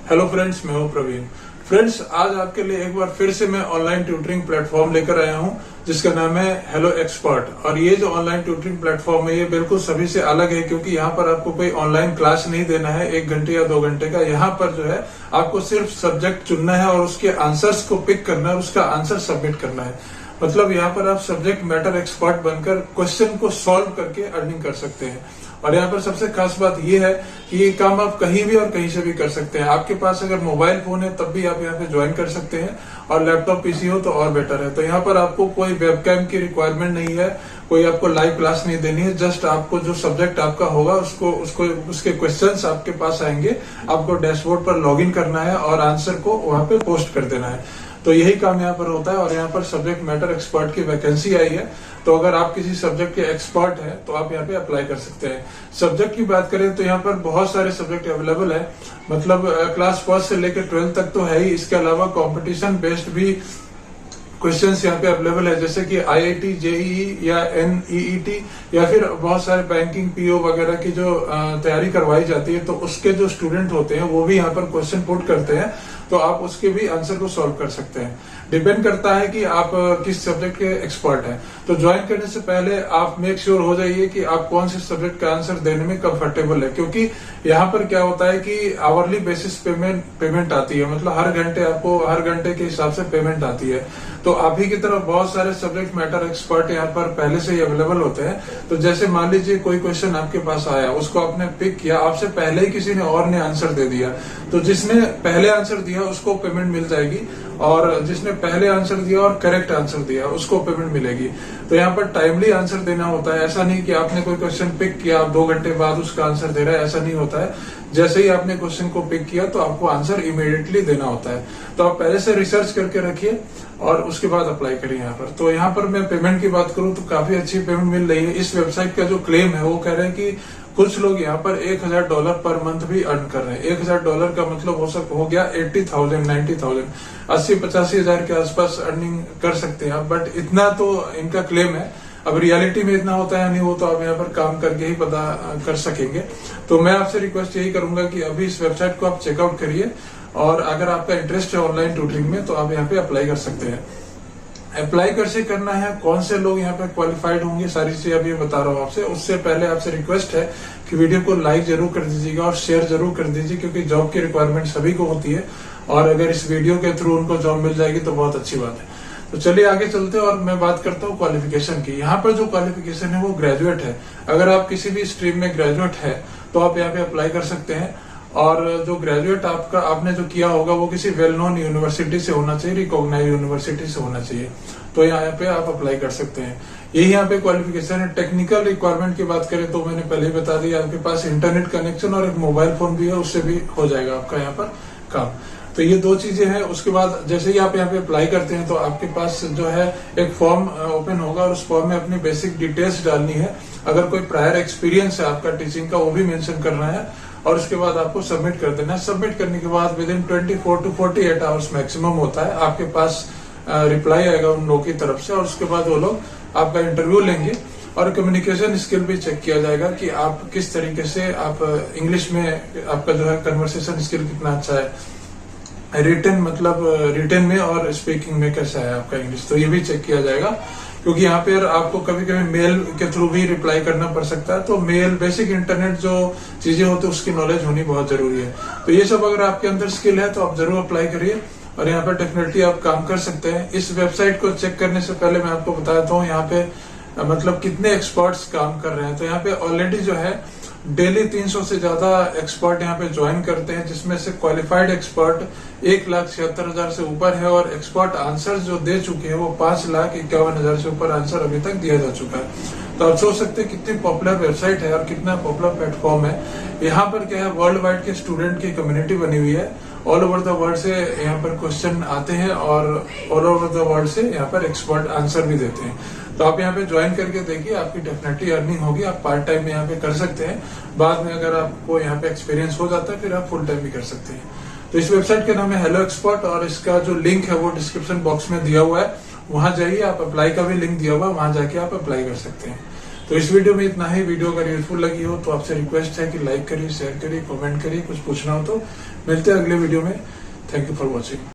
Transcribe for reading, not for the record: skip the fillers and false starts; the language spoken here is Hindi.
हेलो फ्रेंड्स, मैं हूं प्रवीण। फ्रेंड्स, आज आपके लिए एक बार फिर से मैं ऑनलाइन ट्यूटरिंग प्लेटफॉर्म लेकर आया हूं जिसका नाम है हेलो एक्सपर्ट। और ये जो ऑनलाइन ट्यूटरिंग प्लेटफॉर्म है ये बिल्कुल सभी से अलग है, क्योंकि यहाँ पर आपको कोई ऑनलाइन क्लास नहीं देना है 1 घंटे या 2 घंटे का। यहाँ पर जो है आपको सिर्फ सब्जेक्ट चुनना है और उसके आंसर्स को पिक करना है, उसका आंसर सबमिट करना है। मतलब यहाँ पर आप सब्जेक्ट मैटर एक्सपर्ट बनकर क्वेश्चन को सॉल्व करके अर्निंग कर सकते हैं। और यहाँ पर सबसे खास बात यह है कि ये काम आप कहीं भी और कहीं से भी कर सकते हैं। आपके पास अगर मोबाइल फोन है तब भी आप यहाँ पे ज्वाइन कर सकते हैं, और लैपटॉप पीसी हो तो और बेटर है। तो यहाँ पर आपको कोई वेबकैम की रिक्वायरमेंट नहीं है, कोई आपको लाइव क्लास नहीं देनी है। जस्ट आपको जो सब्जेक्ट आपका होगा उसके क्वेश्चंस आपके पास आएंगे, आपको डैशबोर्ड पर लॉगिन करना है और आंसर को वहां पे पोस्ट कर देना है। तो यही काम यहाँ पर होता है। और यहाँ पर सब्जेक्ट मैटर एक्सपर्ट की वैकेंसी आई है, तो अगर आप किसी सब्जेक्ट के एक्सपर्ट हैं तो आप यहाँ पे अप्लाई कर सकते हैं। सब्जेक्ट की बात करें तो यहाँ पर बहुत सारे सब्जेक्ट अवेलेबल है। मतलब क्लास 1 से लेकर 12 तक तो है ही, इसके अलावा कंपटीशन बेस्ड भी क्वेश्चंस यहाँ पे अवेलेबल है, जैसे कि आईआईटी, जेईई या एनईईटी या फिर बहुत सारे बैंकिंग, पीओ वगैरह की जो तैयारी करवाई जाती है, तो उसके जो स्टूडेंट होते हैं वो भी यहाँ पर क्वेश्चन पुट करते हैं, तो आप उसके भी आंसर को सॉल्व कर सकते हैं। डिपेंड करता है कि आप किस सब्जेक्ट के एक्सपर्ट हैं। तो ज्वाइन करने से पहले आप मेक श्योर हो जाइए कि आप कौन से सब्जेक्ट का आंसर देने में कंफर्टेबल है, क्योंकि यहाँ पर क्या होता है कि आवरली बेसिस पेमेंट आती है। मतलब हर घंटे आपको हर घंटे के हिसाब से पेमेंट आती है। तो आप ही की तरफ बहुत सारे सब्जेक्ट मैटर एक्सपर्ट यहाँ पर पहले से ही अवेलेबल होते हैं। तो जैसे मान लीजिए कोई क्वेश्चन आपके पास आया, उसको आपने पिक किया, आपसे पहले ही किसी ने और ने आंसर दे दिया, तो जिसने पहले आंसर दिया उसको पेमेंट मिल जाएगी, और जिसने पहले आंसर दिया और करेक्ट आंसर दिया उसको पेमेंट मिलेगी। तो यहाँ पर टाइमली आंसर देना होता है। ऐसा नहीं कि आपने कोई क्वेश्चन पिक किया, आप 2 घंटे बाद उसका आंसर दे रहा है, ऐसा नहीं होता है। जैसे ही आपने क्वेश्चन को पिक किया तो आपको आंसर इमीडिएटली देना होता है। तो आप पहले से रिसर्च करके रखिए और उसके बाद अप्लाई करिए यहाँ पर। तो यहाँ पर मैं पेमेंट की बात करूँ तो काफी अच्छी पेमेंट मिल रही है। इस वेबसाइट का जो क्लेम है वो कह रहे हैं कि कुछ लोग यहाँ पर $1000 पर मंथ भी अर्न कर रहे हैं। $1000 का मतलब हो गया 80,000, 90,000, 80-85 हजार के आसपास अर्निंग कर सकते हैं आप। बट इतना तो इनका क्लेम है, अब रियलिटी में इतना होता है नहीं, वो तो आप यहाँ पर काम करके ही पता कर सकेंगे। तो मैं आपसे रिक्वेस्ट यही करूंगा कि अभी इस वेबसाइट को आप चेकआउट करिए, और अगर आपका इंटरेस्ट है ऑनलाइन ट्यूटरिंग में तो आप यहाँ पे अप्लाई कर सकते हैं। अप्लाई कैसे करना है, कौन से लोग यहाँ पे क्वालिफाइड होंगे, सारी चीजें अभी बता रहा हूँ आपसे। उससे पहले आपसे रिक्वेस्ट है कि वीडियो को लाइक जरूर कर दीजिएगा और शेयर जरूर कर दीजिए, क्योंकि जॉब की रिक्वायरमेंट सभी को होती है, और अगर इस वीडियो के थ्रू उनको जॉब मिल जाएगी तो बहुत अच्छी बात है। तो चलिए आगे चलते हैं और मैं बात करता हूँ क्वालिफिकेशन की। यहाँ पर जो क्वालिफिकेशन है वो ग्रेजुएट है। अगर आप किसी भी स्ट्रीम में ग्रेजुएट है तो आप यहाँ पे अप्लाई कर सकते हैं। और जो ग्रेजुएट आपने जो किया होगा वो किसी वेल नोन यूनिवर्सिटी से होना चाहिए, रिकॉग्नाइज यूनिवर्सिटी से होना चाहिए, तो यहाँ पे आप अप्लाई कर सकते हैं। यही यहाँ पे क्वालिफिकेशन है। टेक्निकल रिक्वायरमेंट की बात करें तो मैंने पहले ही बता दिया, आपके पास इंटरनेट कनेक्शन और एक मोबाइल फोन भी है, उससे भी हो जाएगा आपका यहाँ पर काम। तो ये 2 चीजें हैं। उसके बाद जैसे ही आप यहाँ पे अप्लाई करते हैं तो आपके पास जो है एक फॉर्म ओपन होगा, और उस फॉर्म में अपनी बेसिक डिटेल्स डालनी है। अगर कोई प्रायर एक्सपीरियंस है आपका टीचिंग का वो भी मेंशन करना है, और उसके बाद आपको सबमिट कर देना है। सबमिट करने के बाद with in 24 to 48 hours maximum होता है आपके पास रिप्लाई आएगा उन लोगों की तरफ से, और उसके बाद वो लोग आपका इंटरव्यू लेंगे। और कम्युनिकेशन स्किल भी चेक किया जाएगा कि आप किस तरीके से आप इंग्लिश में आपका जो है कन्वर्सेशन स्किल कितना अच्छा है, रिटन में और स्पीकिंग में कैसा है आपका इंग्लिश, तो ये भी चेक किया जाएगा। क्योंकि यहाँ पे आपको कभी कभी मेल के थ्रू भी रिप्लाई करना पड़ सकता है, तो मेल, बेसिक इंटरनेट जो चीजें होती है उसकी नॉलेज होनी बहुत जरूरी है। तो ये सब अगर आपके अंदर स्किल है तो आप जरूर अप्लाई करिए, और यहाँ पे डेफिनेटली आप काम कर सकते हैं। इस वेबसाइट को चेक करने से पहले मैं आपको बता देता हूँ यहाँ पे मतलब कितने एक्सपर्ट्स काम कर रहे हैं। तो यहाँ पे ऑलरेडी जो है डेली 300 से ज्यादा एक्सपर्ट यहाँ पे ज्वाइन करते हैं, जिसमें से क्वालिफाइड एक्सपर्ट 1,76,000 से ऊपर है, और एक्सपर्ट आंसर जो दे चुके हैं वो 5,51,000 से ऊपर आंसर अभी तक दिया जा चुका है। तो आप सोच सकते हैं कितनी पॉपुलर वेबसाइट है और कितना पॉपुलर प्लेटफॉर्म है। यहाँ पर क्या है, वर्ल्ड वाइड के स्टूडेंट की कम्युनिटी बनी हुई है। ऑल ओवर द वर्ल्ड से यहाँ पर क्वेश्चन आते हैं, और ऑल ओवर द वर्ल्ड से यहाँ पर एक्सपर्ट आंसर भी देते हैं। तो आप यहाँ पे ज्वाइन करके देखिए, आपकी डेफिनेटली अर्निंग होगी। आप पार्ट टाइम में यहाँ पे कर सकते हैं, बाद में अगर आपको यहाँ पे एक्सपीरियंस हो जाता है फिर आप फुल टाइम भी कर सकते हैं। तो इस वेबसाइट का नाम है हेलो एक्सपर्ट, और इसका जो लिंक है वो डिस्क्रिप्शन बॉक्स में दिया हुआ है, वहां जाइए। आप अप्लाई का भी लिंक दिया हुआ है, वहां जाके आप अप्लाई कर सकते हैं। तो इस वीडियो में इतना ही। वीडियो अगर यूजफुल लगी हो तो आपसे रिक्वेस्ट है कि लाइक करिए, शेयर करिए, कमेंट करिए। कुछ पूछना हो तो मिलते हैं अगले वीडियो में। Thank you for watching.